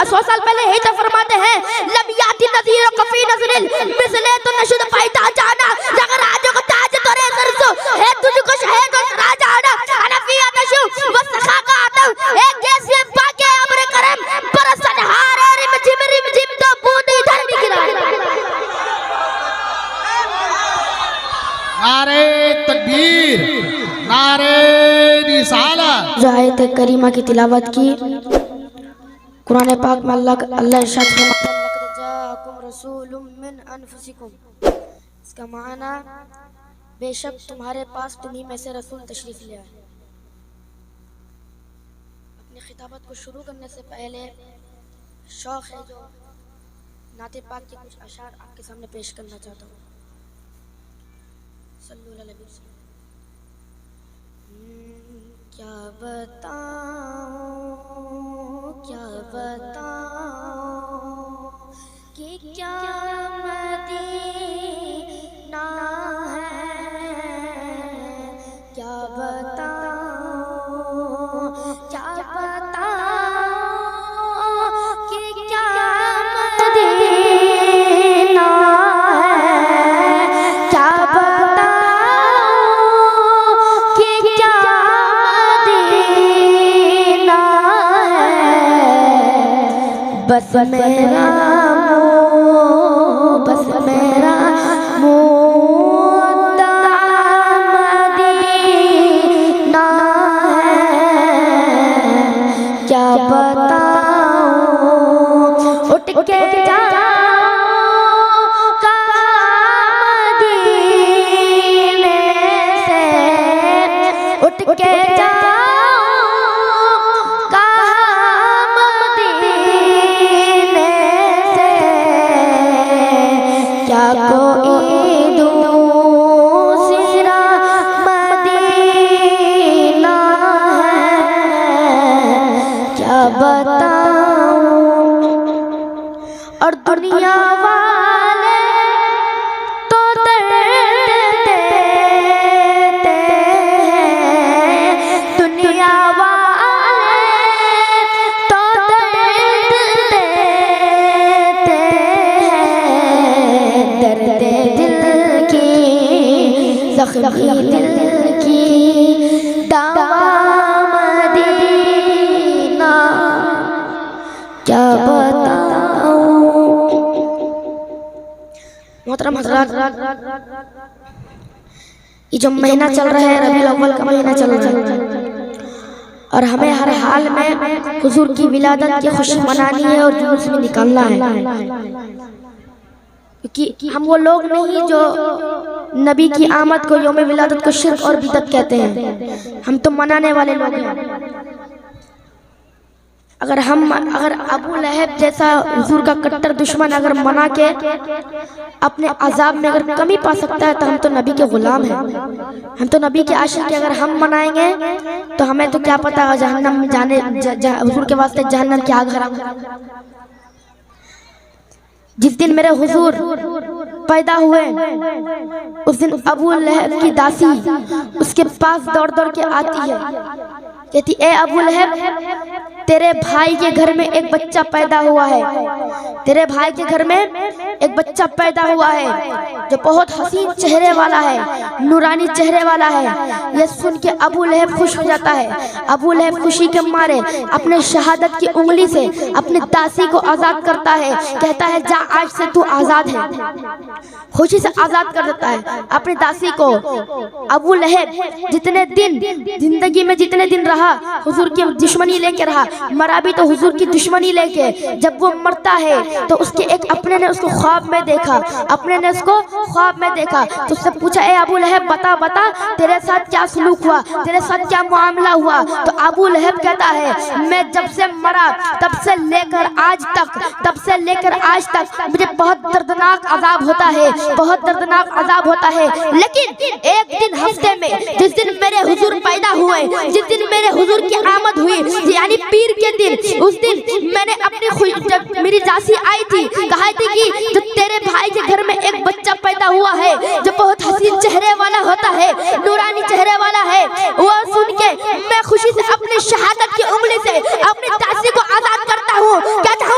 100 साल पहले हिजर फरमाते हैं लब याती नज़ीर कफी नज़रिल मिसले तो नशुद पैदा जाना अगर आज को ताज तोरे सरसो है तुझको शहद और राजा आना हनफिया तशु वसखा का आतम एक जैसे पाके अमर करम बरसन हारे रिम जिम तो बूंद इधर भी गिरा। नारे तकबीर, नारे रिसालत। जो आयत करीमा की तिलावत की कुरान पाक में अल्लाह इरशाद फरमाता है लक़द जाअकुम रसूलुम मिन अनफुसिकुम, इसका माना बेशक तुम्हारे पास तुम्हीं में से रसूल तशरीफ ले आए। अपनी खिताबत को शुरू करने से पहले शौक़ है जो नाते पाक के कुछ अशार आपके सामने पेश करना चाहता हूँ। सल्लल्लाहु अलैहि वसल्लम। क्या बताऊं कि क्या मदीना है, क्या बताऊं कि क्या मदीना है, क्या बताऊं कि क्या मदीना है। बस मेरा मुद्दा मदीना है, क्या बताऊं उठ के जाऊं मदीने से, उठ के जाऊं मदीने से, क्या कोई दूसरा मदीना है, क्या बताऊं। और दुनिया वाले तो दर्द देते हैं, दुनिया वाले तो दर्द देते हैं, दर्द दिल की ज़ख्मी दिल की दवा मदीना, क्या बताऊं। मोहतरम हज़रात, ये जो महीना चल रहा है रबीउल अव्वल का महीना चल रहा है और हमें हर हाल में हुजूर की विलादत की खुशी मनानी है और जुलूस में निकालना है, क्योंकि हम वो लोग नहीं जो नबी की आमद को यौम विलादत को शिर्क और बिदअत कहते हैं। हम तो मनाने वाले लोग हैं। अगर अबू लहब जैसा हुजूर का कट्टर दुश्मन अगर मना के अपने अजाब में अगर कमी पा सकता है तो हम तो नबी के गुलाम हैं, हम तो नबी के आशिक हैं। अगर हम मनाएंगे तो हमें तो क्या पता जहन्नम में जाने हुजूर के वास्ते जहन्नम की आग हराम। जिस दिन मेरे हुजूर पैदा हुए उस दिन अबू लहब की दासी उसके पास दौड़ दौड़ के आती है, कहती ए अबू लहब, तेरे भाई के घर में एक बच्चा पैदा हुआ है, तेरे भाई के घर में एक बच्चा पैदा हुआ है जो बहुत हसीन चेहरे वाला है, नूरानी चेहरे वाला है। यह सुन के अबू लहब खुश हो जाता है। अबू लहब खुशी के मारे अपने शहादत की उंगली से अपनी दासी को आजाद करता है, कहता है जा आज से तू आजाद है, खुशी से आजाद कर देता है अपनी दासी को। अबू लहब जितने दिन जिंदगी में जितने दिन रहा हुजूर की दुश्मनी लेके रहा, मरा भी तो हुजूर की दुश्मनी लेके। जब वो मरता है तो उसके एक अपने ने उसको ख्वाब में देखा, अपने ने उसको ख्वाब में देखा तो उससे पूछा ए अबू लहब बता बता तेरे साथ क्या सलूक हुआ, तेरे साथ क्या मामला हुआ। तो अबू लहब कहता है मैं जब से मरा तब से लेकर आज तक मुझे बहुत दर्दनाक अजाब होता है, बहुत दर्दनाक अजाब होता है। लेकिन एक दिन हफ्ते में जिस दिन मेरे हुजूर पैदा हुए, जिस दिन मेरे हुजूर की आमद हुई यानी पीर के दिन, उस दिन मैंने अपनी जब मेरी दासी आई थी कहा थी कि जो तेरे भाई के घर में एक बच्चा पैदा हुआ है जो बहुत हसीन चेहरे वाला होता है, नूरानी चेहरे वाला है। वो सुन के मैं खुशी से अपनी शहादत की उंगली से अपनी दासी को आजाद करता हूँ, कहता हूँ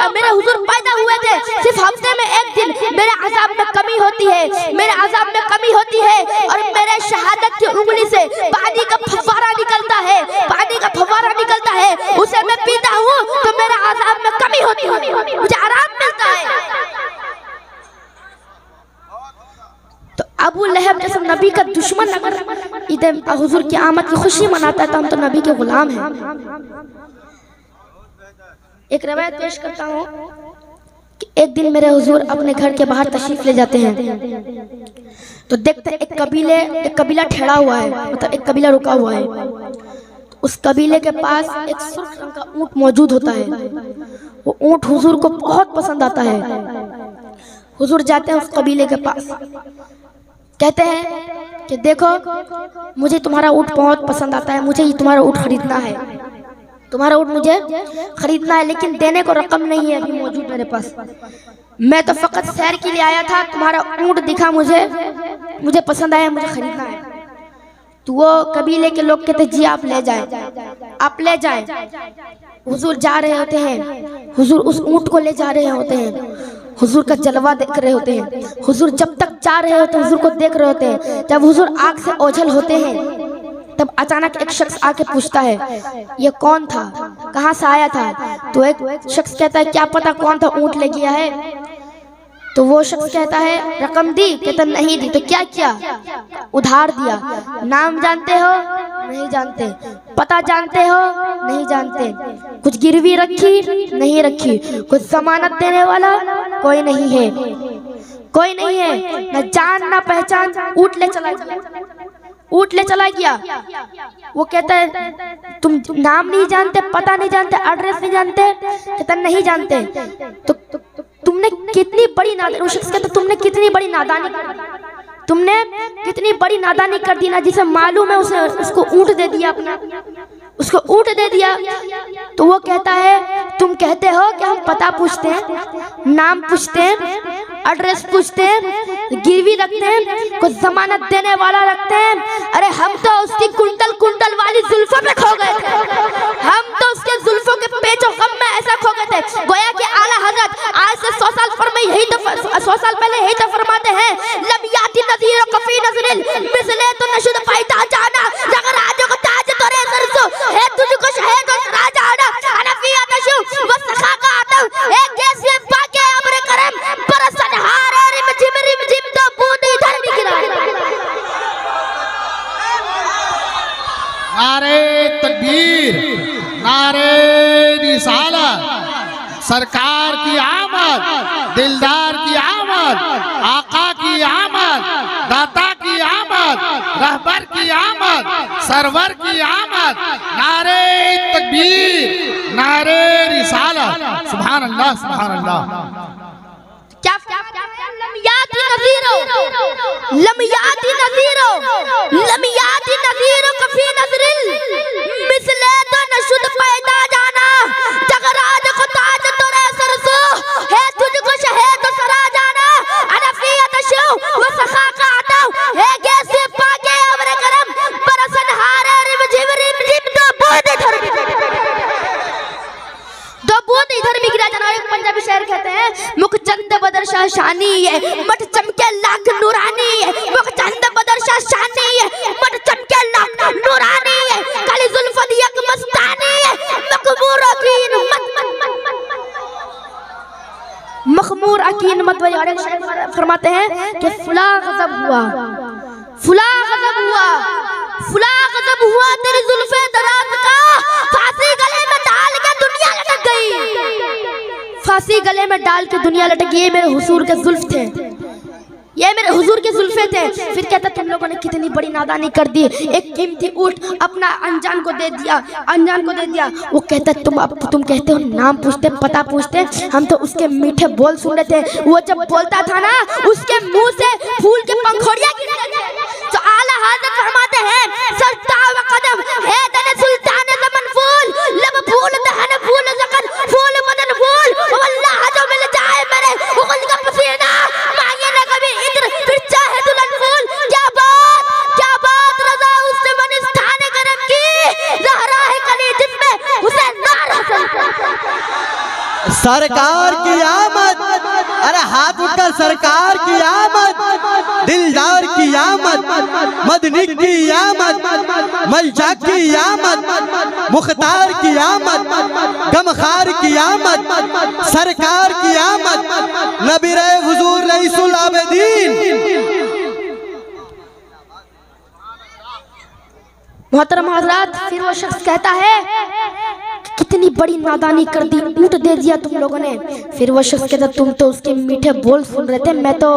मेरे हुजूर पैदा हुए थे, सिर्फ हफ्ते में एक दिन मेरे अज़ाब में कमी होती है, मेरे अज़ाब में कमी होती है और मेरे शहादत की उंगली से पानी का फव्वारा निकलता है, पानी का फव्वारा निकलता है, उसे मैं पीता हूँ तो मेरे अज़ाब में कमी होती है, मुझे आराम मिलता है। तो अबू लहब जैसे नबी का दुश्मन अगर ईद हुजूर की आमद की खुशी मनाता है तो हम तो नबी के गुलाम हैं। एक रवायत पेश करता हूँ कि एक दिन मेरे हुजूर अपने घर के बाहर तशरीफ ले जाते हैं तो देखते हैं एक कबीला ठहरा हुआ है, मतलब एक कबीला रुका हुआ है। उस कबीले के पास एक सुर्ख रंग का ऊंट मौजूद होता है। वो ऊंट हुजूर को बहुत पसंद आता है। हुजूर जाते हैं उस कबीले के पास, कहते हैं कि देखो मुझे तुम्हारा ऊंट बहुत पसंद आता है, मुझे ये तुम्हारा ऊंट खरीदना है, तुम्हारा ऊंट मुझे खरीदना है, लेकिन देने को रकम नहीं है अभी मौजूद मेरे पास। मैं तो फकत सैर के लिए आया था, तुम्हारा ऊंट दिखा मुझे पसंद आया, मुझे खरीदना है। तो वो कबीले के लोग कहते जी आप ले जाएं, आप ले जाएं। हुजूर जा रहे होते हैं, हुजूर उस ऊंट को ले जा रहे होते हैं, हुजूर का जलवा देख रहे होते हैं। हुजूर जब तक जा रहे होते हैं हुजूर को देख रहे होते हैं। जब हुजूर आग से ओझल होते हैं तब अचानक एक शख्स आके पूछता है ये कौन था, कहाँ से आया था? तो एक शख्स कहता है क्या पता कौन था, ऊंट ले गया है। तो वो शख्स कहता है रकम दी? कहता नहीं दी। तो क्या किया? उधार दिया। नाम जानते हो? नहीं जानते। पता जानते हो? नहीं जानते। कुछ गिरवी रखी? नहीं रखी। कुछ जमानत देने वाला? कोई नहीं है, कोई नहीं है। न जान न पहचान, ऊंट ले चला गया, ऊंट ले चला गया। वो कहता है तुम नाम नहीं जानते, पता नहीं जानते, एड्रेस नहीं जानते? कहता नहीं जानते। तो तुमने कितनी बड़ी नादानी, उस शख्स कहता तुमने कितनी बड़ी नादानी कर दी, तुमने कितनी बड़ी नादानी कर दी ना, जिसे मालूम है उसने उसको ऊंट दे दिया, अपना उसको ऊंट दे दिया। तो वो कहता है तुम कहते हो कि हम पता पूछते हैं, नाम पूछते हैं, एड्रेस पूछते हैं, गिरवी रखते हैं, कुछ जमानत देने वाला रखते हैं। अरे हम तो उसकी कुंटल कुंटल वाली जुल्फों पे खो गए थे, हम तो उसके जुल्फों के पेचो गम में ऐसा खो गए थे। गोया कि आला हजरत आज से 100 साल पहले यही तो फरमाते हैं लब याती नज़ीर कफी नज़रिल मिसले तो नशुद पैदा जाना जगर आजो को ताज तोरे सरसो है तुझको शहद और राजा आना हनफिया नशु वसखा का आता एक गैस में पाके अमर करम परसन हारे रिम जिम तो बूंद इधर भी गिरा। नारे तकबीर, नारे रिसालत, सरकार की आमद, दिलदार की आमद, आका की आमद, दाता की आमद, रहबर की आमद, सरवर की आमद। नारे तकबीर, नारे रिसालत। सुभान अल्लाह, सुभान अल्लाह। क्या लमियाती नज़ीरो, लमियाती नज़ीरो, लमियाती नज़ीरो कफी नज़रिल मिसले तो नशुद पैदा जाना जगराज को ताज तोरे सरसो है तुझको शहद सरा जाना अनफियत शो वो सखा का आता है गैसे पाके अमर करम परसन हारे रिम जिम तो बूंद इधर भी, दो बूंद इधर भी गिरा जाना। एक पंजाबी शेर कहते हैं मुख चंद बदर शाह शानी है, मट चमके लाख नूरानी है, मुख चंद बदर शाह शानी है, मट चमके लाख नूरानी है, काली जुल्फन यक मस्तानी है, मखमूर अकीन मखमूर अकीन मत वही। और एक शेर फरमाते हैं कि फुला गजब हुआ, फुला गजब हुआ, फुला गजब हुआ तेरी जुल्फे दराज का, फांसी गले में डाल के दुनिया लटक गई, फांसी गले में डाल के दुनिया लटक गई। ये मेरे हुजूर के जुल्फ थे, ये मेरे हुजूर के जुल्फे थे। फिर कहता तुम लोगों ने कितनी बड़ी नादानी कर दी, एक कीमती ऊंट अपना अनजान को दे दिया, अनजान को दे दिया। वो कहता तुम कहते हो नाम पूछते, पता पूछते, हम तो उसके मीठे बोल सुन रहे थे। वो जब बोलता था ना उसके मुंह से फूल के पंखुड़ियां गिर रही थी। तो आला हज़रत फरमाते हैं सजदा व कदम है तने सुल्तान ज़मन फूल, लब फूल दहन फूल ज़कन फूल बदन फूल, वल्लाह जो मिल जाए मेरे हुस्न का पसीना मांगे ना कभी इत्र फिर चाहे दुल्हन फूल। क्या बात रज़ा उससे मन स्थान करम की, ज़हरा है कली जिसमें हुसैन नार हसन। सरकार की आमद, अरे हाथ उठकर सरकार की आमद, दिलदार की आमद, मदनी की आमद, मलजा की आमद, मुख्तार की आमद, गमखार की आमद, सरकार की आमद, नबी रहे हुजूर रईसुल आबिदीन। मोहतरम हजरात, फिर वो शख्स कहता है कितनी बड़ी नादानी कर दी, ऊँट दे दिया तुम लोगों ने। फिर वो शख्स कहता तुम तो उसके मीठे बोल सुन रहे थे, मैं तो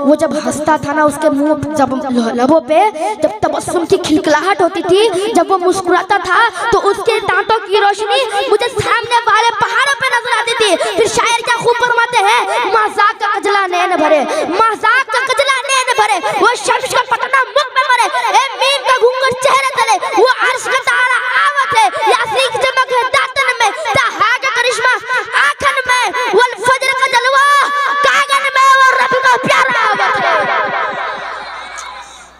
वो जब हंसता था ना उसके मुंह जब लबों पे जब तबस्सुम की खिलखिलाहट होती थी, जब वो मुस्कुराता था तो उसके दांतों की रोशनी मुझे सामने वाले पहाड़ों पे नजर आती थी। फिर शायर क्या खूब फरमाते हैं, मजाक का कजला नैन भरे, मजाक का कजला नैन भरे, वो शम्स का पटना मुख में मरे, ए मीम का घूंघट चेहरे तले, वो अर्श का तारा आवत है, यासीन की चमक है दातन में, तहा का करिश्मा आंखन में, वल फजर का जलवा कागन में, वो रब का प्यारा आवत है,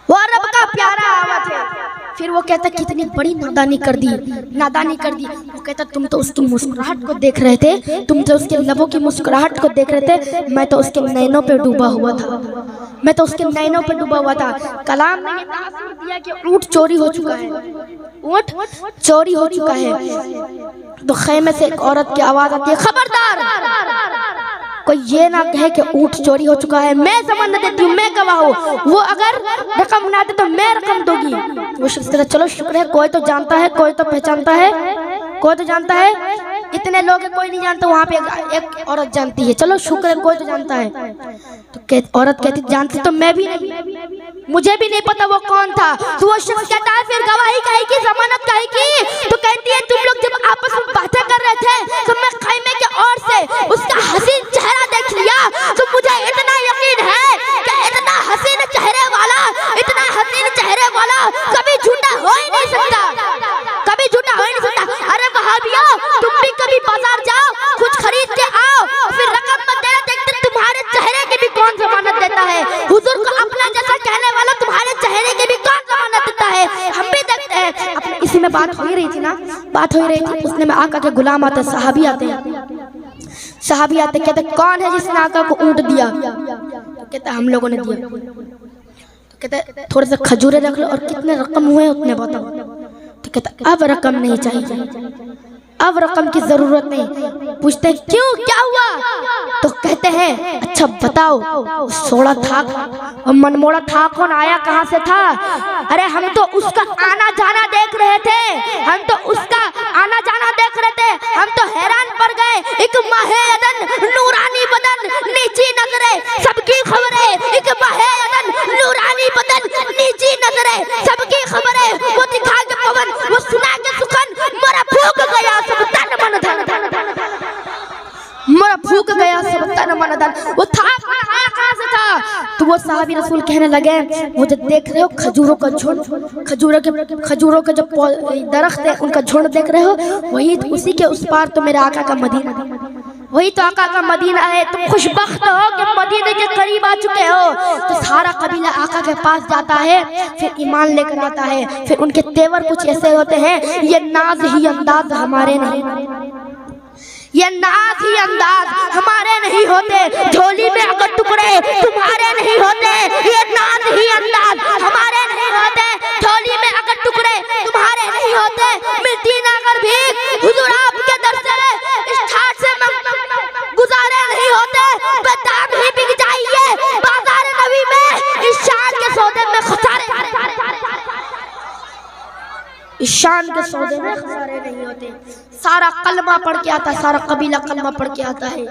वो रब का प्यारा आवत है। फिर वो कहता कितनी बड़ी नादानी कर दी, नादानी कर दी। वो कहता तुम तो उसकी मुस्कुराहट को देख रहे थे, तुम तो उसके लबों की मुस्कुराहट को देख रहे थे, मैं तो उसके नैनों पे डूबा हुआ था, मैं तो उसके नैनों पे डूबा हुआ था। कलाम ने ये तासीर दिया कि ऊँट चोरी हो चुका है, ऊँट चोरी हो चुका है। तो खेमे से एक औरत की आवाज आती है, खबरदार कोई ये ना कहे कि ऊँट चोरी हो चुका है, मैं जमानत देती हूँ, मैं गवाह हूँ, वो अगर रकम ना दे तो मैं रकम दूंगी। वो शख्स कहता चलो शुक्र है कोई तो जानता है, कोई तो पहचानता है, कोई तो जानता है, इतने लोग हैं कोई नहीं जानता, वहाँ पे एक औरत जानती है, चलो शुक्र है कोई तो जानता है। तो औरत कहती जानती तो मैं भी नहीं, मुझे भी नहीं पता वो कौन था। तो वो शख्स कहता है फिर गवाही कहेगी, जमानत कहेगी। तो कहती है तुम लोग जब आपस में बातें कर रहे थे तो मैं खैमे के ओर से उसका हसीन चेहरा देख लिया, तो मुझे इतना यकीन है कि इतना हसीन चेहरे वाला, इतना हसीन चेहरे वाला कभी झूठा हो ही नहीं सकता, कभी झूठा हो ही नहीं सकता। अरे वहाबियों, तुम भी कभी बाजार जाओ, कुछ खरीद के आओ, फिर रकम मत देना, देखते तुम्हारे चेहरे की भी कौन जमानत देता है। हुजूर को अपना जैसा कहने वाला तुम्हारे चेहरे की भी कौन जमानत देता है, हम भी देखते हैं। अपने इसी में बात हो ही रही थी ना, बात हो ही रही थी। उसने में आका के गुलाम आते, सहाबी आते हैं, सहाबी आते कहते कौन है जिसने आका को ऊँट दिया? तो कहते हम लोगों ने दिया। तो कहते थोड़े से खजूरे रख लो और कितने रकम हुए उतने बताओ। तो कहता अब रकम नहीं चाहिए, अब रकम की जरूरत नहीं। पूछते हैं क्यों, क्या हुआ? तो कहते हैं अच्छा बताओ, सोड़ा था और मनमोड़ा था कौन, आया कहाँ से था? अरे हम तो उसका आना जाना देख रहे थे, हम तो उसका आना जाना देख रहे थे, हम तो हैरान पड़ गए। एक माहे अदन नूरानी बदन नीची नजरे सबकी खबरें, एक माहे अदन नूरानी बदन नीची नजरे सबकी खबरें, वो दिखा के पवन, वो सुना के सुखन, मरा फूक गया सब तन मन धन, मरा फूक गया सब तन मन धन। वो था आया कहाँ से था? तो वो साहबी रसूल कहने लगे वो जो देख रहे हो खजूरों का झुंड, खजूरों के जो दरख्त है उनका झुंड देख रहे हो, वही उसी के उस पार तो मेरे आका का मदीना, वही तो आका का मदीना है। तुम खुशबख्त हो कि मदीने के करीब आ चुके हो। तो सारा कबीला आका के पास जाता है, फिर ईमान लेकर आता है। फिर उनके तेवर कुछ ऐसे होते हैं, ये नाज ही अंदाज हमारे नहीं, ये नाज ही अंदाज हमारे नहीं होते, झोली में अगर टुकड़े तुम्हारे नहीं होते, ये नाज ही अंदाज हमारे नहीं होते, झोली में अगर टुकड़े तुम्हारे नहीं होते, मिलती ना अगर भी हुजूर आपके दर से इस ठाट से गुजारे नहीं होते, बेदाग ही बिक जाइए बाजार नबी में, इस शान के सौदे में खसारे, इस शान के सौदे में खसारे नहीं होते। सारा कलमा पढ़ के आता, सारा कबीला कलमा पढ़ के आता है।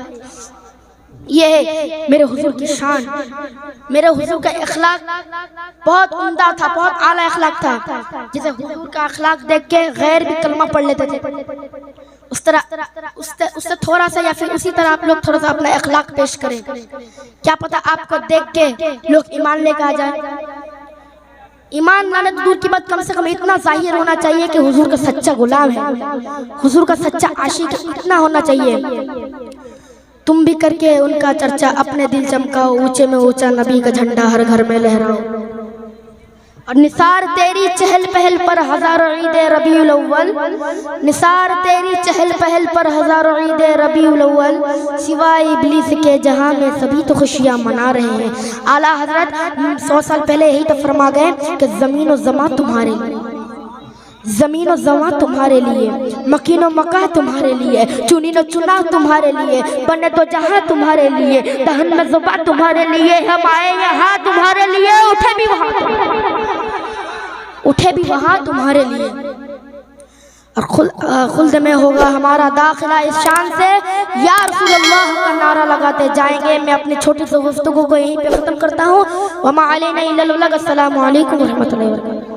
ये है मेरे हुजूर की शान, मेरे हुजूर का अखलाक बहुत उम्दा था, बहुत आला अखलाक था। जैसे हुजूर का अखलाक देख के गैर भी कलमा पढ़ लेते थे, उस तरह उससे थोड़ा सा या फिर उसी तरह आप लोग थोड़ा सा अपना अखलाक पेश करें। क्या पता आपको देख के लोग ईमान लेकर आ जाए। ईमान लाने तो दूर की बात, कम से कम इतना जाहिर होना चाहिए कि हुजूर का सच्चा गुलाम है, हुजूर का सच्चा आशिक, इतना होना चाहिए। तुम भी करके उनका चर्चा अपने दिल चमकाओ, ऊंचे में ऊंचा नबी का झंडा हर घर में लहराओ। और निसार तेरी चहल पहल पर हजारों ईद रबीउल अव्वल, निसार तेरी चहल पहल पर हजारों ईद रबीउल अव्वल, सिवाय इब्लीस के जहां में सभी तो खुशियां मना रहे हैं। आला हजरत 100 साल पहले यही तो फरमा गए कि ज़मीन और ज़मा तुम्हारे लिए, ज़मीन और ज़मा तुम्हारे लिए, मकीन और मका तुम्हारे लिए, चुनी न चुना तुम्हारे लिए, बने तो जहां तुम्हारे लिए, दहन में ज़ुबा तुम्हारे लिए, हम आए यहाँ तुम्हारे लिए, उठे भी वहां तुम्हारे लिए। और खुल्द में होगा हमारा दाखिला इस शान से, या रसूलल्लाह का नारा लगाते जाएंगे। मैं अपनी छोटी सी गुफ्तगू को यहीं पे ख़त्म करता हूँ। वमा अलैना इल्लल बलाग। अस्सलामु अलैकुम व रहमतुल्लाहि व बरकातहू।